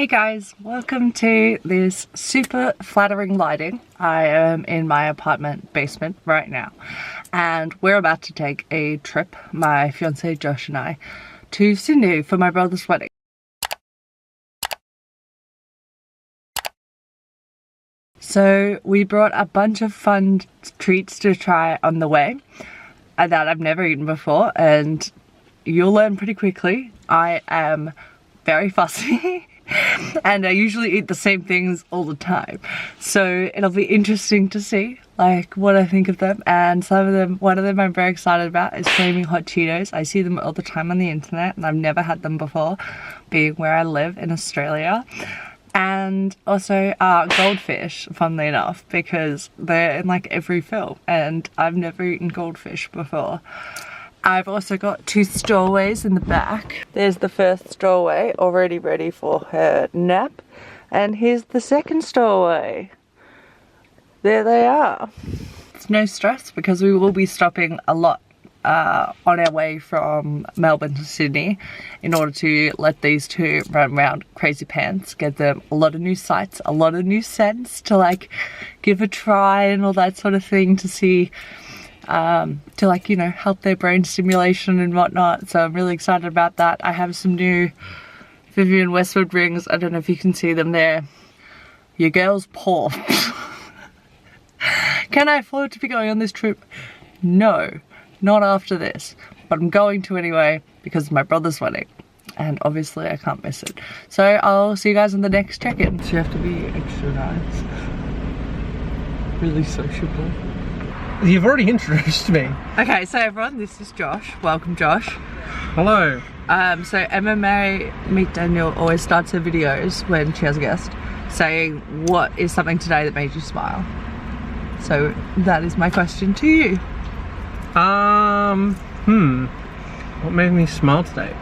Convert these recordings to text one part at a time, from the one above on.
Hey guys, welcome to this super flattering lighting. I am in my apartment basement right now and we're about to take a trip, my fiance Josh and I, to Sydney for my brother's wedding. So we brought a bunch of fun treats to try on the way that I've never eaten before, and you'll learn pretty quickly. I am very fussy and I usually eat the same things all the time, so it'll be interesting to see like what I think of them. And some of them, one of them I'm very excited about is flaming hot Cheetos. I see them all the time on the internet and I've never had them before, being where I live in Australia. And also goldfish, funnily enough, because they're in like every film and I've never eaten goldfish before. I've also got two stowaways in the back. There's the first stowaway already ready for her nap, and here's the second stowaway. There they are. It's no stress because we will be stopping a lot on our way from Melbourne to Sydney in order to let these two run around crazy pants, get them a lot of new sights, a lot of new scents to like give a try and all that sort of thing, to see to like, you know, help their brain stimulation and whatnot. So I'm really excited about that. I have some new Vivienne Westwood rings. I don't know if you can see them there. Your girl's poor. Can I afford to be going on this trip? No, not after this, but I'm going to anyway because of my brother's wedding and obviously I can't miss it. So I'll see you guys in the next check-in. So you have to be extra nice, really sociable. You've already introduced me. Okay, so everyone, this is Josh. Welcome, Josh. Hello. So MMA Meet Daniel always starts her videos when she has a guest saying, what is something today that made you smile? So that is my question to you. What made me smile today?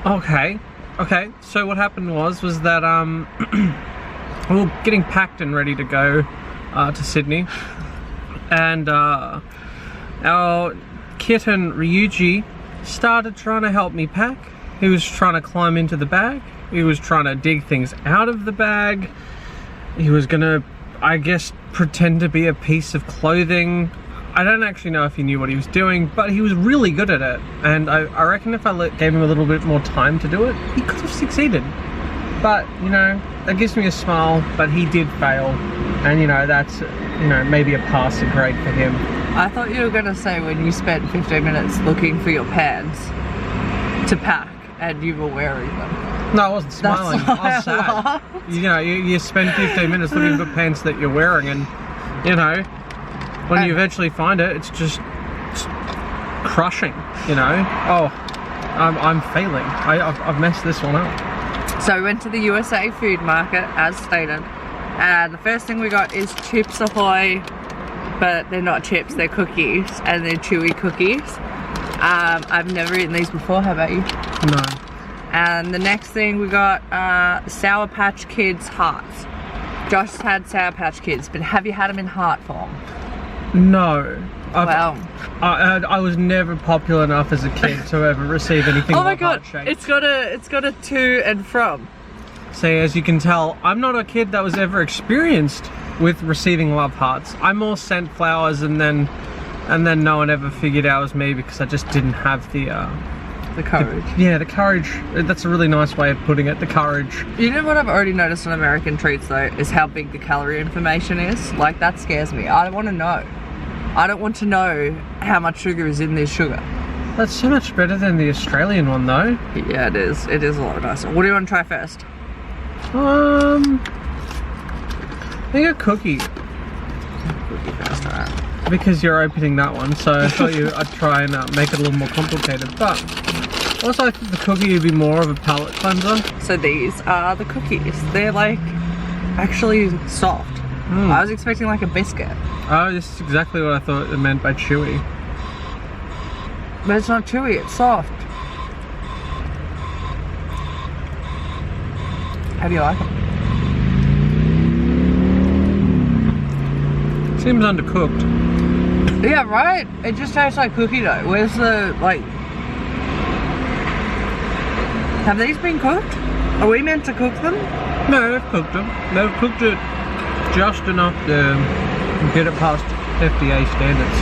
Okay, so what happened was that we were getting packed and ready to go to Sydney, and our kitten Ryuji started trying to help me pack. He was trying to climb into the bag, he was trying to dig things out of the bag, he was gonna, I guess, pretend to be a piece of clothing. I don't actually know if he knew what he was doing, but he was really good at it, and I reckon if I gave him a little bit more time to do it, he could have succeeded. But, you know, that gives me a smile, but he did fail, and you know, that's, you know, maybe a passing grade for him. I thought you were going to say when you spent 15 minutes looking for your pants to pack and you were wearing them. No, I wasn't smiling, I was sad. You know, you spend 15 minutes looking for pants that you're wearing, and, you know, when you eventually find it, it's just crushing, you know? Oh, I'm failing. I've messed this one up. So we went to the USA food market, as stated, and the first thing we got is Chips Ahoy, but they're not chips, they're cookies, and they're chewy cookies. I've never eaten these before, how about you? No. And the next thing we got Sour Patch Kids hearts. Josh has had Sour Patch Kids, but have you had them in heart form? No. Well, I was never popular enough as a kid to ever receive anything. Oh my god, heart-shaped. it's got a to and from. See, as you can tell, I'm not a kid that was ever experienced with receiving love hearts. I more sent flowers and then no one ever figured out it was me because I just didn't have the courage. The courage. That's a really nice way of putting it, the courage. You know what I've already noticed on American treats though, is how big the calorie information is. Like, that scares me. I don't want to know. I don't want to know how much sugar is in this sugar. That's so much better than the Australian one though. Yeah, it is. It is a lot nicer. What do you want to try first? I think a cookie. Cookie first, alright. Because you're opening that one, so I thought I'd try and make it a little more complicated. But also I think the cookie would be more of a palate cleanser. So these are the cookies. They're like actually soft. I was expecting like a biscuit. Oh, this is exactly what I thought it meant by chewy. But it's not chewy, it's soft. How do you like them? Seems undercooked. Yeah, right? It just tastes like cookie dough. Where's the, like... Have these been cooked? Are we meant to cook them? No, they've cooked them. They've cooked it just enough to get it past FDA standards.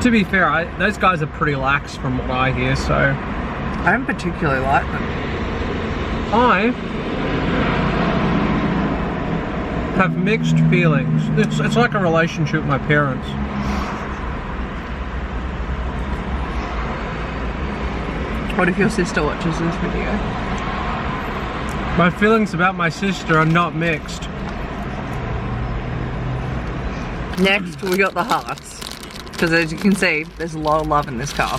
To be fair, those guys are pretty lax from what I hear, so... I don't particularly like them. I have mixed feelings. It's like a relationship with my parents. What if your sister watches this video? My feelings about my sister are not mixed. Next, we got the hearts. Because as you can see, there's a lot of love in this car.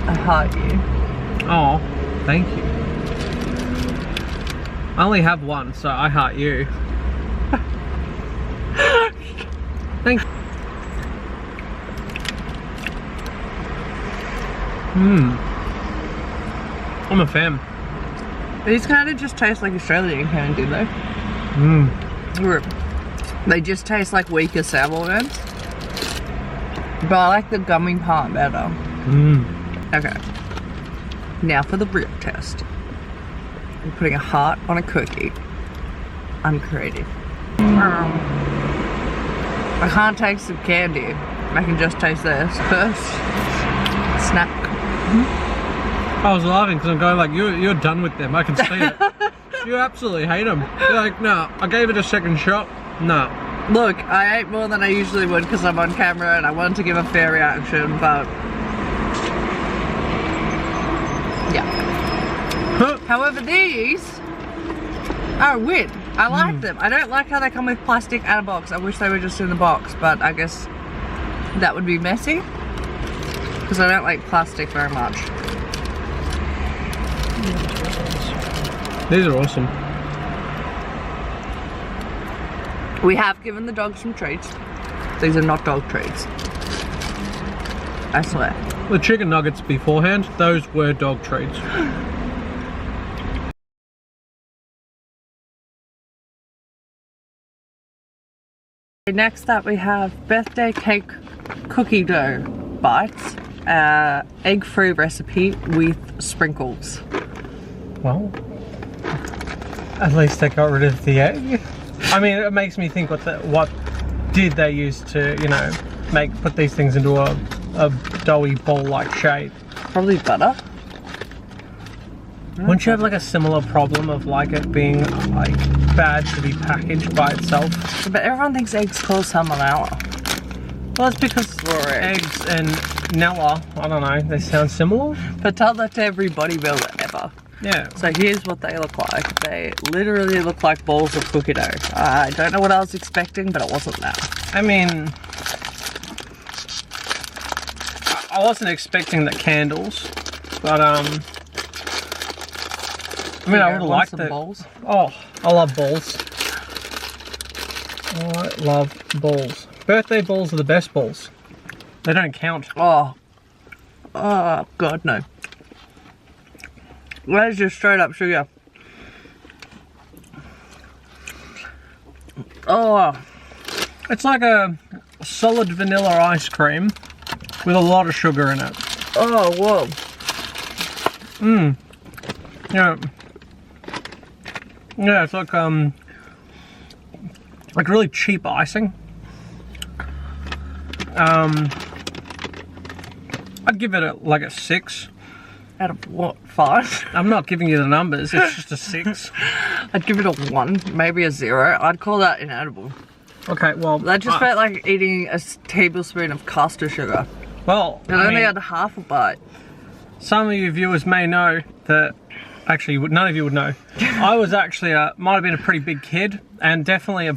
I heart you. Oh, thank you. I only have one, so I heart you. Thank you. I'm a fan. These kind of just taste like Australian candy though. They just taste like weaker sour worms. But I like the gummy part better. Okay. Now for the real test. I'm putting a heart on a cookie. I'm creative. I can't taste the candy. I can just taste this first. Snap. I was laughing because I'm going like, you're done with them. I can see it. You absolutely hate them. You're like, nah, I gave it a second shot. Nah. Look, I ate more than I usually would because I'm on camera and I wanted to give a fair reaction, but... yeah. However, these are a win. I like them. I don't like how they come with plastic and a box. I wish they were just in the box, but I guess that would be messy because I don't like plastic very much. These are awesome. We have given the dogs some treats. These are not dog treats. I swear. The chicken nuggets beforehand, those were dog treats. Next up we have birthday cake cookie dough bites. Egg-free recipe with sprinkles. Well, at least they got rid of the egg. I mean, it makes me think what did they use to, you know, put these things into a doughy ball-like shape? Probably butter. Wouldn't you have like a similar problem of like it being like bad to be packaged by itself? But everyone thinks eggs cause salmonella. Well, that's because eggs and Nella, I don't know, they sound similar. But tell that to every bodybuilder ever. Yeah. So here's what they look like. They literally look like balls of cookie dough. I don't know what I was expecting, but it wasn't that. I mean, I wasn't expecting the candles, but I mean, I would have liked it. Balls. Oh, I love balls. I love balls. Birthday balls are the best balls. They don't count. Oh. Oh, God, no. That is just straight up sugar. Oh. It's like a solid vanilla ice cream with a lot of sugar in it. Oh, whoa. Yeah. Yeah, it's like really cheap icing. I'd give it like a 6. Out of what, 5? I'm not giving you the numbers, it's just a 6. I'd give it a 1, maybe a 0. I'd call that inedible. Okay, well... That just felt like eating a tablespoon of caster sugar. Well, I only had half a bite. Some of you viewers may know that... Actually, none of you would know. I was actually, might have been a pretty big kid, and definitely a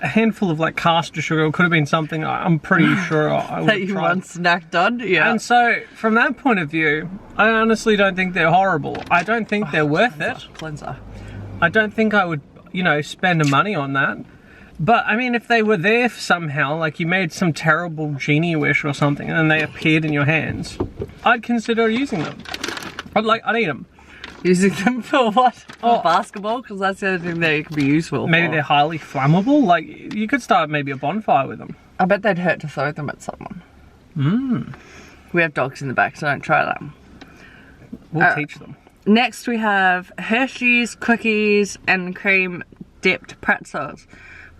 handful of like caster sugar could have been something I'm pretty sure I would have tried. That you once snacked on? Yeah. And so, from that point of view, I honestly don't think they're horrible. I don't think they're worth it. Cleanser. I don't think I would, you know, spend the money on that. But, I mean, if they were there somehow, like you made some terrible genie wish or something, and they appeared in your hands, I'd consider using them. I'd eat them. Using them for what? For basketball? Because that's the other thing they can be useful Maybe for. they're highly flammable. Like, you could start maybe a bonfire with them. I bet they'd hurt to throw them at someone. We have dogs in the back, so don't try that. We'll teach them. Next we have Hershey's cookies and cream dipped pretzels.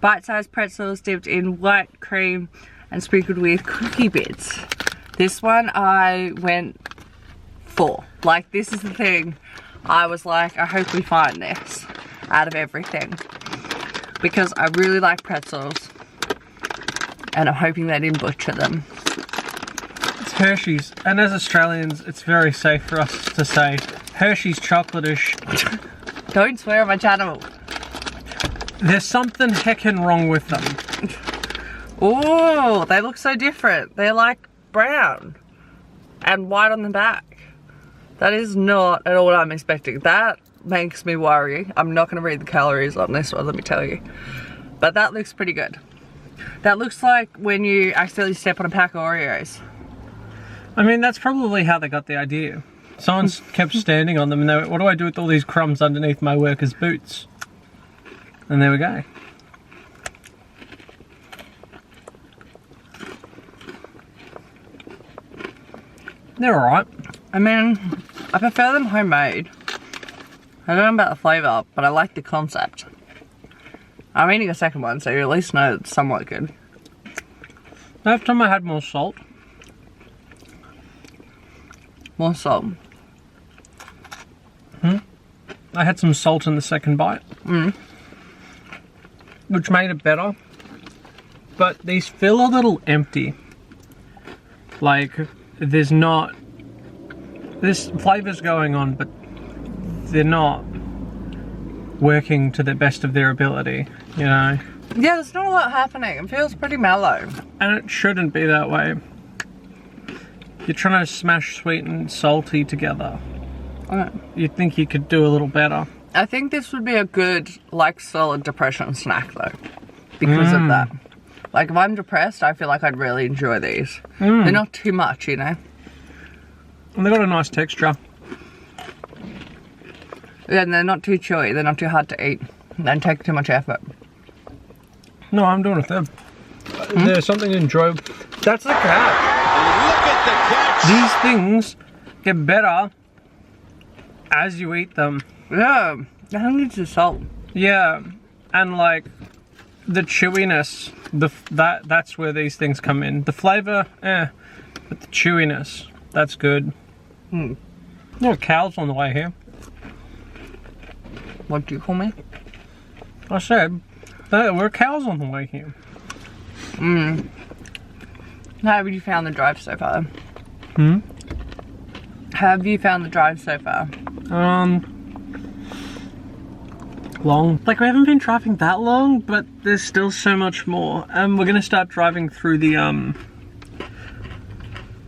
Bite-sized pretzels dipped in white cream and sprinkled with cookie bits. This one I went for. Like, this is the thing. I was like, I hope we find this out of everything. Because I really like pretzels. And I'm hoping they didn't butcher them. It's Hershey's. And as Australians, it's very safe for us to say Hershey's chocolate-ish. Don't swear on my channel. There's something heckin' wrong with them. Oh, they look so different. They're like brown and white on the back. That is not at all what I'm expecting. That makes me worry. I'm not going to read the calories on this one, let me tell you. But that looks pretty good. That looks like when you accidentally step on a pack of Oreos. I mean, that's probably how they got the idea. Someone's kept standing on them and they went, what do I do with all these crumbs underneath my workers' boots? And there we go. They're alright. I mean, I prefer them homemade. I don't know about the flavour, but I like the concept. I'm eating a second one, so you at least know it's somewhat good. Last time I had more salt. More salt. I had some salt in the second bite. Which made it better. But these feel a little empty. Like, there's flavour's going on, but they're not working to the best of their ability, you know? Yeah, there's not a lot happening. It feels pretty mellow. And it shouldn't be that way. You're trying to smash sweet and salty together. You'd think you could do a little better. I think this would be a good, like, solid depression snack, though. Because of that. Like, if I'm depressed, I feel like I'd really enjoy these. They're not too much, you know? And they've got a nice texture. Yeah, and they're not too chewy. They're not too hard to eat. They don't take too much effort. No, I'm doing a third. There's something enjoyable. That's the catch. Look at the catch. These things get better as you eat them. Yeah, I think it's the salt. Yeah, and like the chewiness, that's where these things come in. The flavour, but the chewiness, that's good. There are cows on the way here. What do you call me? I said, there were cows on the way here. How have you found the drive so far? How have you found the drive so far? Long. Like, we haven't been driving that long, but there's still so much more. We're gonna start driving through the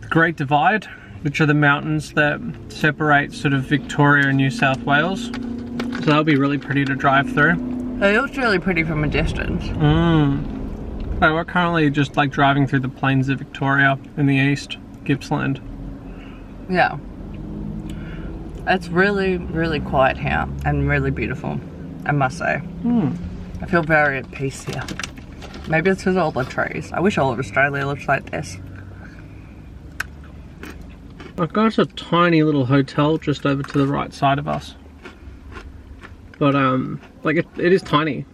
Great Divide, which are the mountains that separate sort of Victoria and New South Wales. So that'll be really pretty to drive through. It looks really pretty from a distance. So we're currently just like driving through the plains of Victoria in the east, Gippsland. Yeah. It's really, really quiet here and really beautiful, I must say. I feel very at peace here. Maybe it's because of all the trees. I wish all of Australia looked like this. I've got a tiny little hotel just over to the right side of us. But like it is tiny.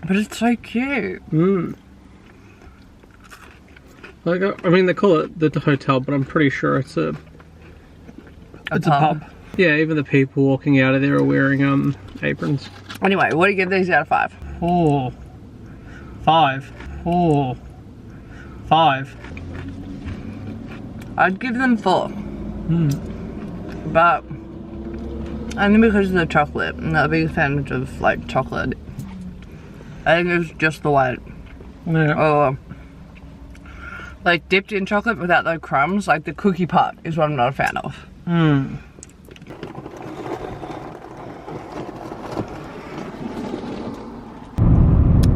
But it's so cute. Like, I mean, they call it the hotel, but I'm pretty sure it's a pub. Yeah, even the people walking out of there are wearing aprons. Anyway, what do you give these out of 5? 4, 5, 4, 5. I'd give them 4. But only because of the chocolate. I'm not a big fan of like chocolate. I think it's just the white. Yeah. Or like dipped in chocolate without the crumbs. Like the cookie part is what I'm not a fan of.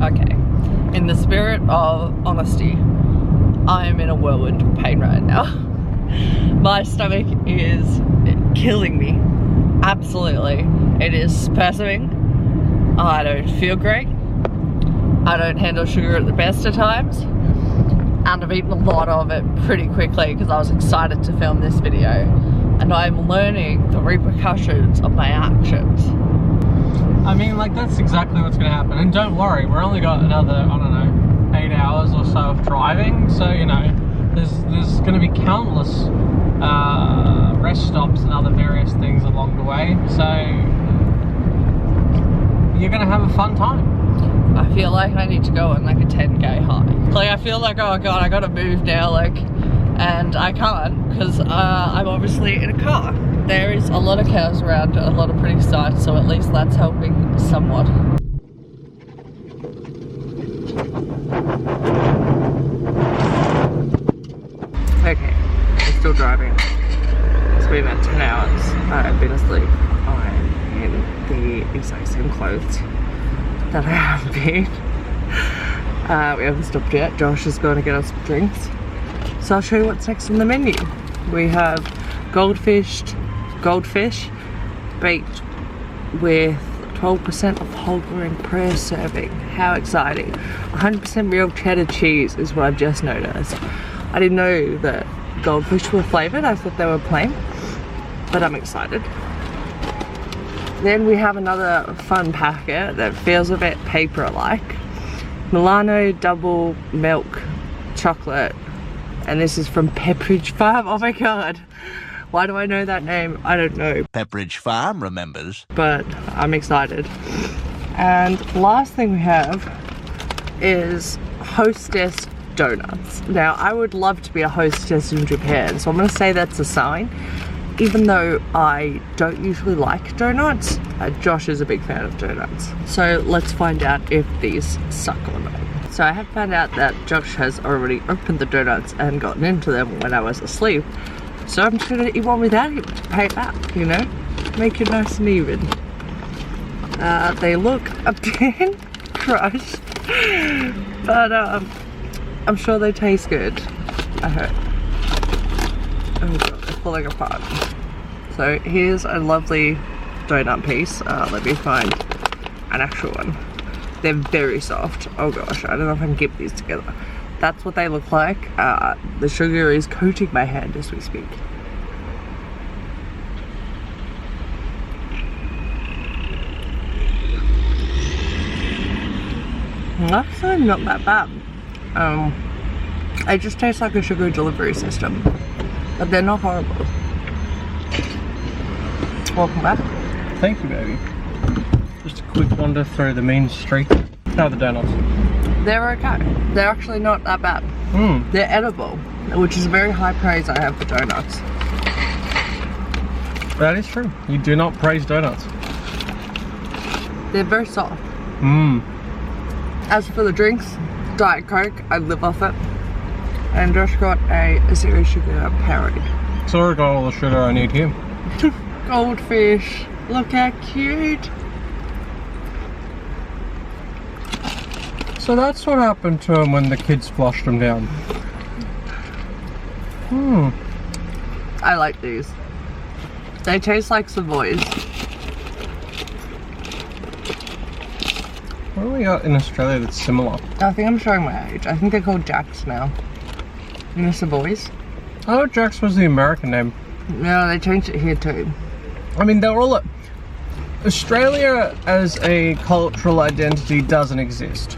Okay. In the spirit of honesty, I am in a whirlwind of pain right now. My stomach is killing me. Absolutely. It is spasming. I don't feel great. I don't handle sugar at the best of times. And I've eaten a lot of it pretty quickly because I was excited to film this video. And I'm learning the repercussions of my actions. I mean, like, that's exactly what's going to happen. And don't worry, we're only got another, I don't know, 8 hours or so of driving. So, you know, there's going to be countless rest stops and other various things along the way. So, you're going to have a fun time. I feel like I need to go on like a 10k hike. Like, I feel like, oh god, I gotta move now, like, and I can't because I'm obviously in a car. There is a lot of cows around, a lot of pretty sights, so at least that's helping somewhat. Okay, I'm still driving. It's been about 10 hours. I've been asleep. I'm in the exact same clothes that I have been. We haven't stopped yet. Josh is going to get us some drinks. So I'll show you what's next on the menu. We have goldfish baked with 12% of whole grain per serving. How exciting. 100% real cheddar cheese is what I've just noticed. I didn't know that goldfish were flavored. I thought they were plain, but I'm excited. Then we have another fun packet that feels a bit paper-like. Milano double milk chocolate. And this is from Pepperidge Farm. Oh my god. Why do I know that name? I don't know. Pepperidge Farm remembers. But I'm excited. And last thing we have is Hostess donuts. Now, I would love to be a hostess in Japan, so I'm going to say that's a sign. Even though I don't usually like donuts, Josh is a big fan of donuts. So let's find out if these suck or not. So I have found out that Josh has already opened the donuts and gotten into them when I was asleep. So I'm just gonna eat one without him to pay back, you know? Make it nice and even. They look a bit crushed, but I'm sure they taste good. I hope. Oh god, they're falling apart. So here's a lovely donut piece. Let me find an actual one. They're very soft. Oh gosh, I don't know if I can keep these together. That's what they look like. The sugar is coating my hand as we speak. Actually, not that bad. It just tastes like a sugar delivery system, but they're not horrible. Welcome back. Thank you, baby. Just a quick wander through the main street. How are the donuts? They're okay. They're actually not that bad. They're edible, which is a very high praise I have for donuts. That is true. You do not praise donuts. They're very soft. As for the drinks, Diet Coke, I live off it. And Josh got a zero sugar Powerade. So I got all the sugar I need here. Goldfish. Look how cute. So that's what happened to him when the kids flushed him down. I like these. They taste like Savoys. What do we got in Australia that's similar? I think I'm showing my age. I think they're called Jacks now. You know Savoys? Oh, Jack's was the American name. No, they changed it here too. I mean, they're all... Australia as a cultural identity doesn't exist.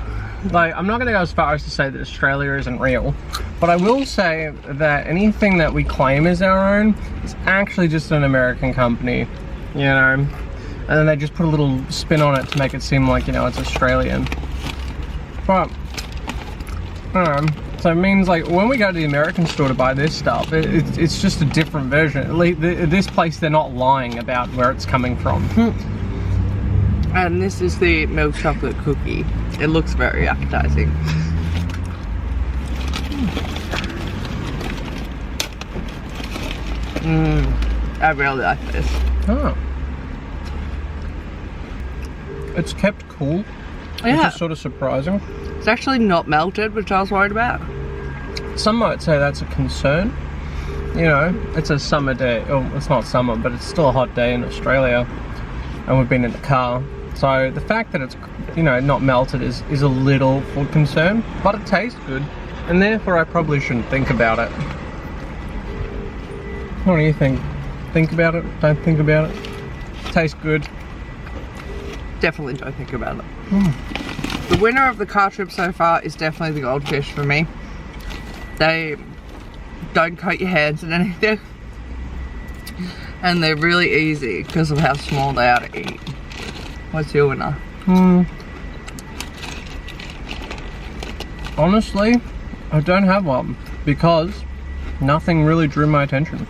Like, I'm not going to go as far as to say that Australia isn't real, but I will say that anything that we claim as our own is actually just an American company, you know, and then they just put a little spin on it to make it seem like, you know, it's Australian. But, so it means, like, when we go to the American store to buy this stuff, it's just a different version. At least this place, they're not lying about where it's coming from. And this is the milk chocolate cookie. It looks very appetizing. I really like this. Oh. It's kept cool, Yeah. which is sort of surprising. It's actually not melted, which I was worried about. Some might say that's a concern. you know, it's a summer day. Oh, it's not summer, but it's still a hot day in Australia, and we've been in the car. So the fact that it's, you know, not melted is a little food concern, but it tastes good, and therefore I probably shouldn't think about it. What do you think? Think about it? Don't think about it? Tastes good? Definitely don't think about it. The winner of the car trip so far is definitely the goldfish for me. They don't coat your hands in anything, and they're really easy because of how small they are to eat. What's your winner? Honestly, I don't have one because nothing really drew my attention.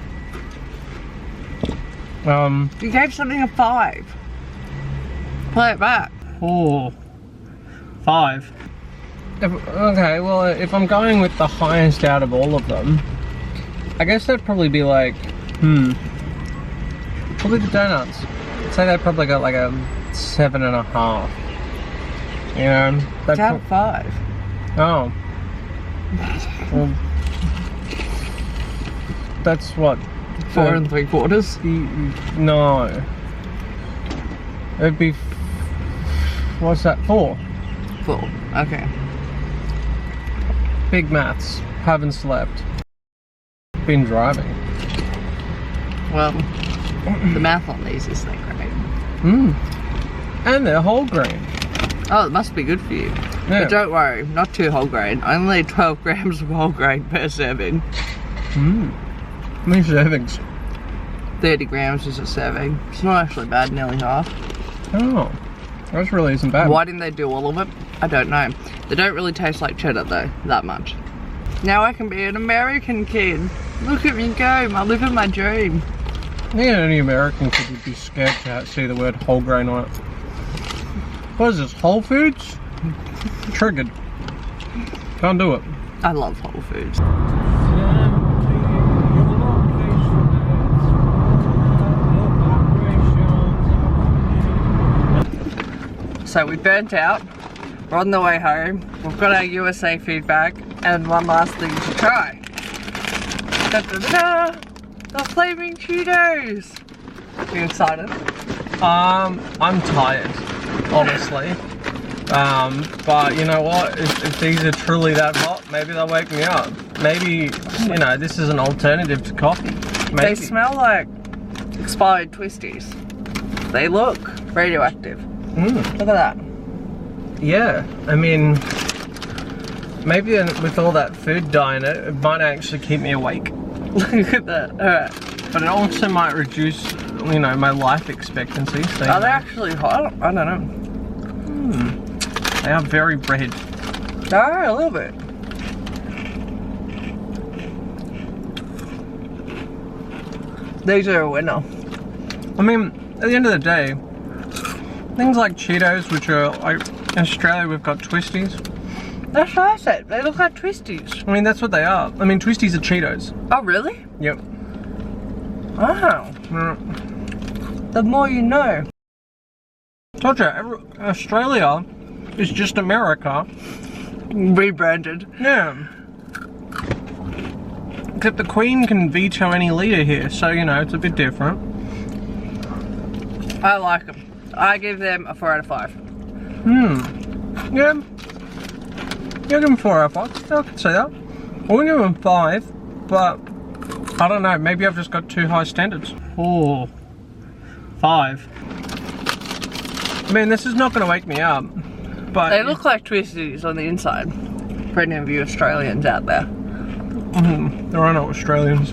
You gave something a 5. Play it back. Oh, 5. Okay, well, if I'm going with the highest out of all of them, I guess that'd probably be like, probably the donuts. I'd say they probably got like a 7.5. You know, It's out of 5. Oh. Well, that's what? 4 3/4. No. It'd be, what's that, 4? 4. Okay. Big maths. Haven't slept. Been driving. Well, the math on these isn't great. And they're whole grain. Oh, it must be good for you. Yeah. But don't worry, not too whole grain. Only 12 grams of whole grain per serving. How many servings? 30 grams is a serving. It's not actually bad, nearly half. Oh, that really isn't bad. Why didn't they do all of it? I don't know. They don't really taste like cheddar though, that much. Now I can be an American kid. Look at me go, I live in my dream. Yeah, any American kid would be scared to see the word whole grain on it. What is this, Whole Foods? Triggered. Can't do it. I love Whole Foods. So we burnt out, we're on the way home, we've got our USA feedback, and one last thing to try. Da, da, da, da, the flaming Cheetos! Are you excited? I'm tired, honestly. But you know what, if these are truly that hot, maybe they'll wake me up. Maybe, you know, this is an alternative to coffee. Maybe. They smell like expired twisties. They look radioactive. Look at that. Yeah, I mean, maybe with all that food dye in it, it might actually keep me awake. Look at that. Alright. But it also might reduce, you know, my life expectancy. So, Are they actually hot? I don't know. They are very red. They are a little bit. These are a winner. I mean, at the end of the day, things like Cheetos, which are, like, in Australia we've got Twisties. That's what I said. They look like twisties. I mean, that's what they are. I mean, Twisties are Cheetos. Oh, really? Yep. Wow. The more you know. Told you, Australia is just America. Rebranded. Yeah. Except the Queen can veto any leader here, so, you know, it's a bit different. I like them. I give them a 4 out of 5. Yeah. Give them 4 out of 5. I could say that. I would give them 5, but I don't know. Maybe I've just got too high standards. Oh, 5. I mean, this is not going to wake me up, but They look like twisties on the inside. For any of you Australians out there. there are no Australians.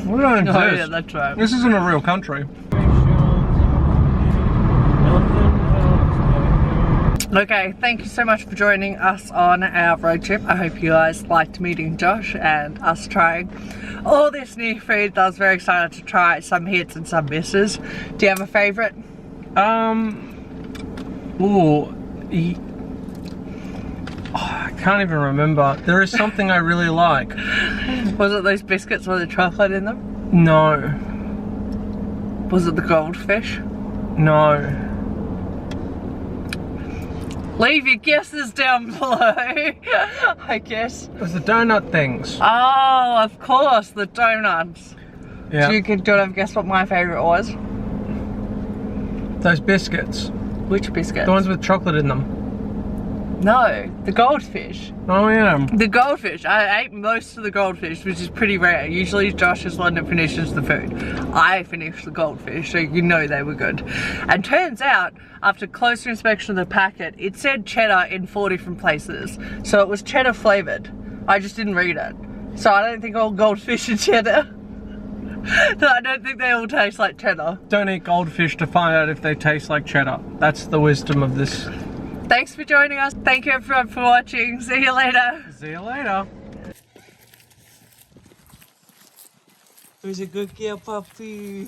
What did I exist? Oh yeah, that's right. This isn't a real country. Okay, thank you so much for joining us on our road trip. I hope you guys liked meeting Josh and us trying all this new food. I was very excited to try some hits and some misses. Do you have a favourite? I can't even remember. There is something I really like. Was it those biscuits with the chocolate in them? No. Was it the goldfish? No. Leave your guesses down below, I guess. It was the donut things. Oh, of course, the donuts. Yeah. Do you want to guess what my favourite was? Those biscuits. Which biscuits? The ones with chocolate in them. No, the goldfish. Oh yeah. The goldfish. I ate most of the goldfish, which is pretty rare. Usually Josh is the one that finishes the food. I finished the goldfish, so you know they were good. And turns out, after closer inspection of the packet, it said cheddar in 4 different places. So it was cheddar flavoured. I just didn't read it. So I don't think all goldfish are cheddar. I don't think they all taste like cheddar. Don't eat goldfish to find out if they taste like cheddar. That's the wisdom of this. Thanks for joining us. Thank you everyone for watching. See you later. See you later. Who's a good girl, puppy?